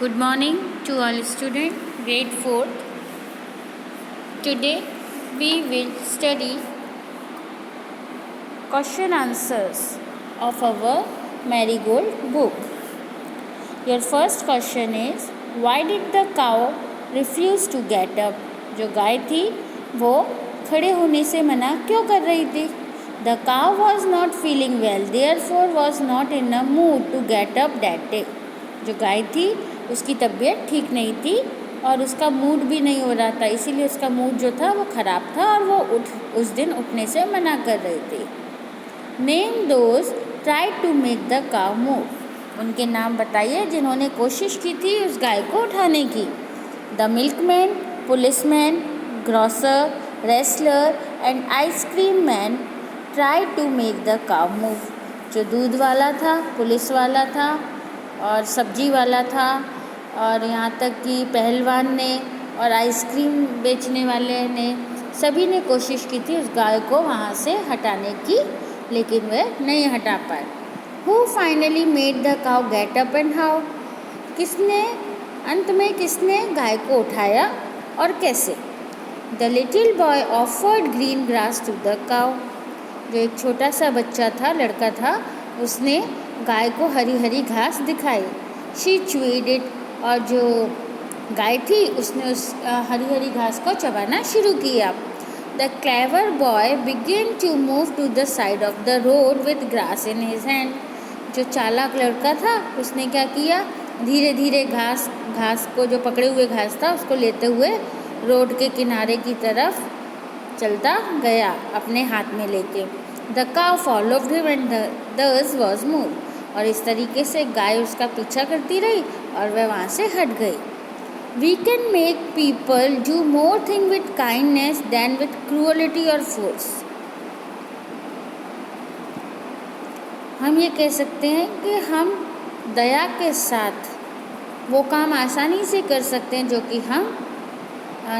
Good morning to all students, grade 4th. Today we will study question answers of our Marigold book. Your first question is, why did the cow refuse to get up? जो गाय थी वो खड़े होने से मना क्यों कर रही थी? The cow was not feeling well, therefore was not in a mood to get up that day. जो गाय थी उसकी तबीयत ठीक नहीं थी और उसका मूड भी नहीं हो रहा था, इसीलिए उसका मूड जो था वो ख़राब था और वो उस दिन उठने से मना कर रही थी. Name those try to make the cow move. उनके नाम बताइए जिन्होंने कोशिश की थी उस गाय को उठाने की. The milkman, policeman, grocer, wrestler and ice cream man try to make the cow move. जो दूध वाला था, पुलिस वाला था और सब्जी वाला था और यहाँ तक कि पहलवान ने और आइसक्रीम बेचने वाले ने, सभी ने कोशिश की थी उस गाय को वहाँ से हटाने की, लेकिन वह नहीं हटा पाए. Who finally made the cow get up and how? अंत में किसने गाय को उठाया और कैसे? The little boy offered green grass to the cow. जो एक छोटा सा बच्चा था, लड़का था, उसने गाय को हरी हरी घास दिखाई. She chewed it. और जो गाय थी उसने उस हरी हरी घास को चबाना शुरू किया. The clever boy began to move to the side of the road with grass in his hand. जो चालाक लड़का था उसने क्या किया, धीरे धीरे घास को, जो पकड़े हुए घास था उसको लेते हुए रोड के किनारे की तरफ चलता गया अपने हाथ में लेके. The cow followed him and thus was moved. और इस तरीके से गाय उसका पीछा करती रही और वह वहाँ से हट गई. We can make people do more thing with kindness than with cruelty or force. हम ये कह सकते हैं कि हम दया के साथ वो काम आसानी से कर सकते हैं जो कि हम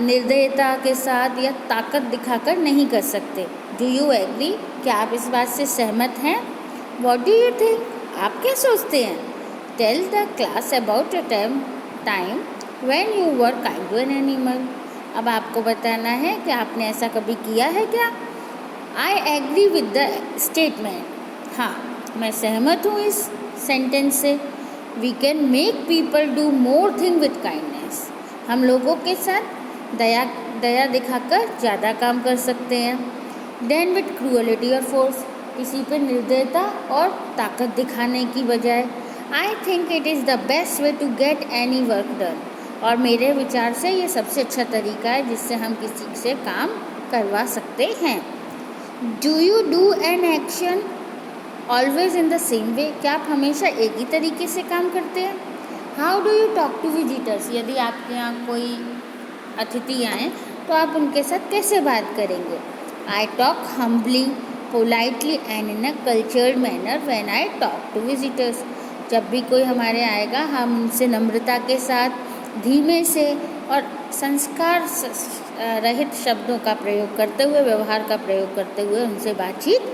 निर्दयता के साथ या ताकत दिखाकर नहीं कर सकते. Do you agree? क्या आप इस बात से सहमत हैं? What do you think? आप क्या सोचते हैं? Tell the class about a time when you were kind to an animal. अब आपको बताना है कि आपने ऐसा कभी किया है क्या? I agree with the statement. हाँ, मैं सहमत हूँ इस सेंटेंस से. We can make people do more thing with kindness. हम लोगों के साथ दया दिखाकर ज़्यादा काम कर सकते हैं. देन विद क्रूअलिटी और फोर्स. किसी पर निर्दयता और ताकत दिखाने की बजाय. I think it is the best way to get any work done. और मेरे विचार से ये सबसे अच्छा तरीका है जिससे हम किसी से काम करवा सकते हैं. Do you do an action always in the same way. क्या आप हमेशा एक ही तरीके से काम करते हैं? How do you talk to visitors. यदि आपके यहाँ कोई अतिथि आएँ तो आप उनके साथ कैसे बात करेंगे? I talk humbly, politely and in a cultured manner when I talk to visitors. जब भी कोई हमारे आएगा हम उनसे नम्रता के साथ, धीमे से और संस्कार रहित शब्दों का प्रयोग करते हुए, व्यवहार का प्रयोग करते हुए उनसे बातचीत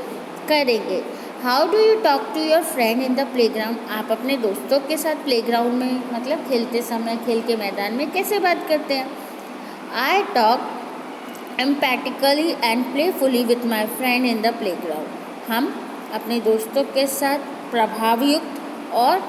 करेंगे. How do you talk to your friend in the playground. आप अपने दोस्तों के साथ प्लेग्राउंड में, मतलब खेलते समय, खेल के मैदान में कैसे बात करते हैं? I talk empathetically and playfully with my friend in the playground. हम अपने दोस्तों के साथ प्रभावयुक्त और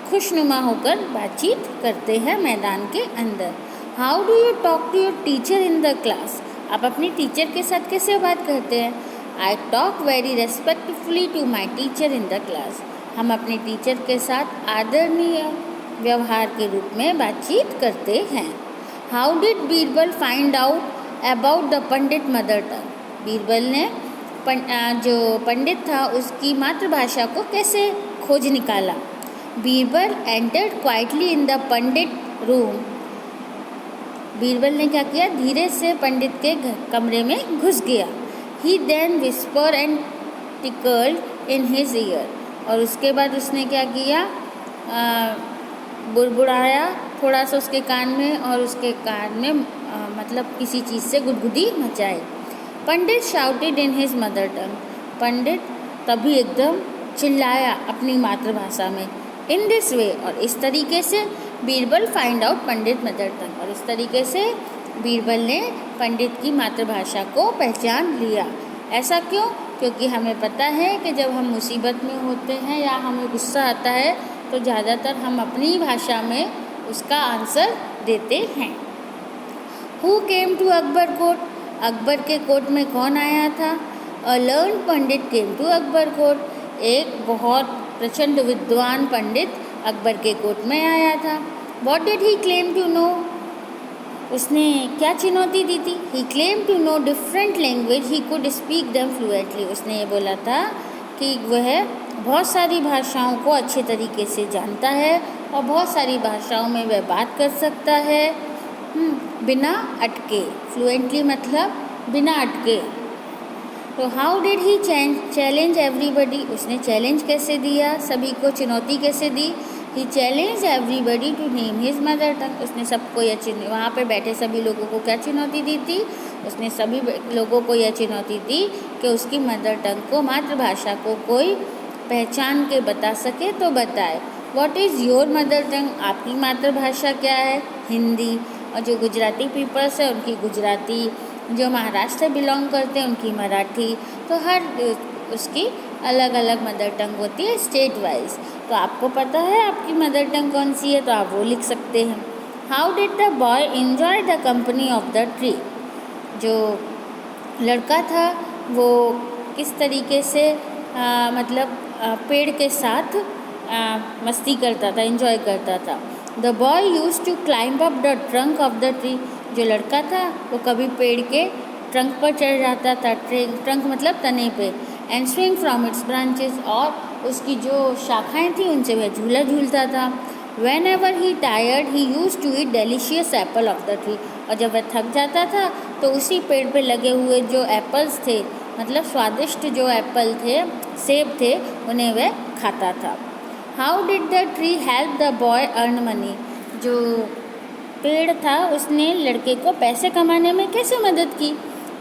खुशनुमा होकर बातचीत करते हैं मैदान के अंदर. How do you talk to your teacher in the class. आप अपनी टीचर के साथ कैसे बात करते हैं? I talk very respectfully to my teacher in the class. हम अपने टीचर के साथ आदरणीय व्यवहार के रूप में बातचीत करते हैं. How did Birbal find out about the Pandit mother tongue. Birbal ने जो पंडित था उसकी मातृभाषा को कैसे खोज निकाला? Birbal entered quietly in the Pandit room. Birbal ने क्या किया? धीरे से पंडित के कमरे में घुस गया. He then whisper and tickled in his ear. और उसके बाद उसने क्या किया? बुड़बुड़ाया थोड़ा सा उसके कान में और उसके कान में मतलब किसी चीज़ से गुदगुदी मचाई. Pandit shouted in his mother tongue. Pandit तभी एकदम चिल्लाया अपनी मातृभाषा में. इन दिस वे, और इस तरीके से बीरबल फाइंड आउट पंडित मदर टंग। और इस तरीके से बीरबल ने पंडित की मातृभाषा को पहचान लिया। ऐसा क्यों? क्योंकि हमें पता है कि जब हम मुसीबत में होते हैं या हमें गुस्सा आता है तो ज़्यादातर हम अपनी भाषा में उसका आंसर देते हैं। Who came to Akbar court? Akbar के कोर्ट में कौन आया था? A learn pandit came to Akbar court. एक बहुत प्रचंड विद्वान पंडित अकबर के कोर्ट में आया था। What did he claim to know? उसने क्या चुनौती दी थी? He claim to know different language, he could speak them fluently. उसने ये बोला था कि वह बहुत सारी भाषाओं को अच्छे तरीके से जानता है और बहुत सारी भाषाओं में वह बात कर सकता है बिना अटके। फ्लुएंटली मतलब बिना अटके। तो how did he challenge everybody? उसने चैलेंज कैसे दिया? सभी को चुनौती कैसे दी? He challenge everybody to name his mother tongue. उसने सबको यह वहाँ पर बैठे सभी लोगों को क्या चुनौती दी थी? उसने सभी लोगों को यह चुनौती दी कि उसकी मदर टंग को, मातृभाषा को कोई पहचान के बता सके तो बताए। What is your mother tongue? आपकी मातृभाषा क्या है? हिंदी। और जो गुजराती पीपल्स है उनकी गुजराती, जो महाराष्ट्र से बिलोंग करते हैं उनकी मराठी। तो हर उसकी अलग अलग मदर टंग होती है स्टेट वाइज। तो आपको पता है आपकी मदर टंग कौन सी है तो आप वो लिख सकते हैं। How did the boy enjoy the company of the tree? जो लड़का था वो किस तरीके से पेड़ के साथ मस्ती करता था, एंजॉय करता था। The boy used to climb up the trunk of the tree. जो लड़का था वो कभी पेड़ के ट्रंक पर चढ़ जाता था, ट्रंक मतलब तने पे, and swing from its branches, और उसकी जो शाखाएं थी उनसे वह झूला झूलता था। Whenever he tired he use to eat delicious apple of the tree. और जब वह थक जाता था तो उसी पेड़ पे लगे हुए जो एप्पल्स थे, मतलब स्वादिष्ट जो एप्पल थे, सेब थे, उन्हें वह खाता था। How did the tree help the boy earn money? जो पेड़ था उसने लड़के को पैसे कमाने में कैसे मदद की?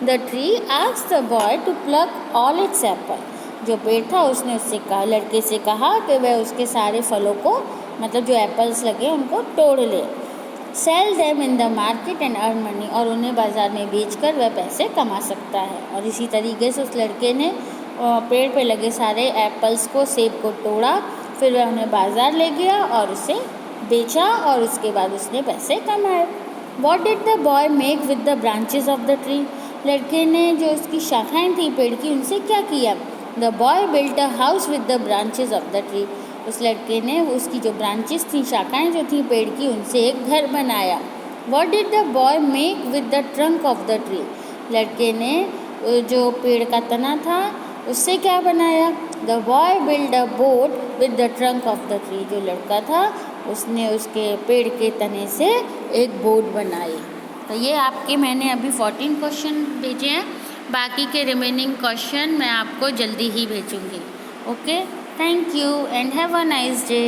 The tree asked the boy to pluck all its apple. जो पेड़ था उसने उससे कहा, लड़के से कहा कि वह उसके सारे फलों को, मतलब जो एप्पल्स लगे उनको तोड़ ले। Sell them in the market and earn money, और उन्हें बाज़ार में बेचकर वह पैसे कमा सकता है। और इसी तरीके से उस लड़के ने पेड़ पे लगे सारे एप्पल्स को, सेब को तोड़ा, फिर वह उन्हें बाज़ार ले गया और उसे बेचा और उसके बाद उसने पैसे कमाए। What did the boy make with the branches of the tree? लड़के ने जो उसकी शाखाएँ थी पेड़ की उनसे क्या किया? The boy built a house with the branches of the tree. उस लड़के ने उसकी जो ब्रांचेस थी, शाखाएँ जो थी पेड़ की, उनसे एक घर बनाया। What did the boy make with the trunk of the tree? लड़के ने जो पेड़ का तना था उससे क्या बनाया? The boy build a boat with the trunk of the tree. जो लड़का था उसने उसके पेड़ के तने से एक बोट बनाई। तो ये आपके मैंने अभी 14 क्वेश्चन भेजे हैं, बाकी के रिमेनिंग क्वेश्चन मैं आपको जल्दी ही भेजूँगी। Okay, thank you and have a nice day.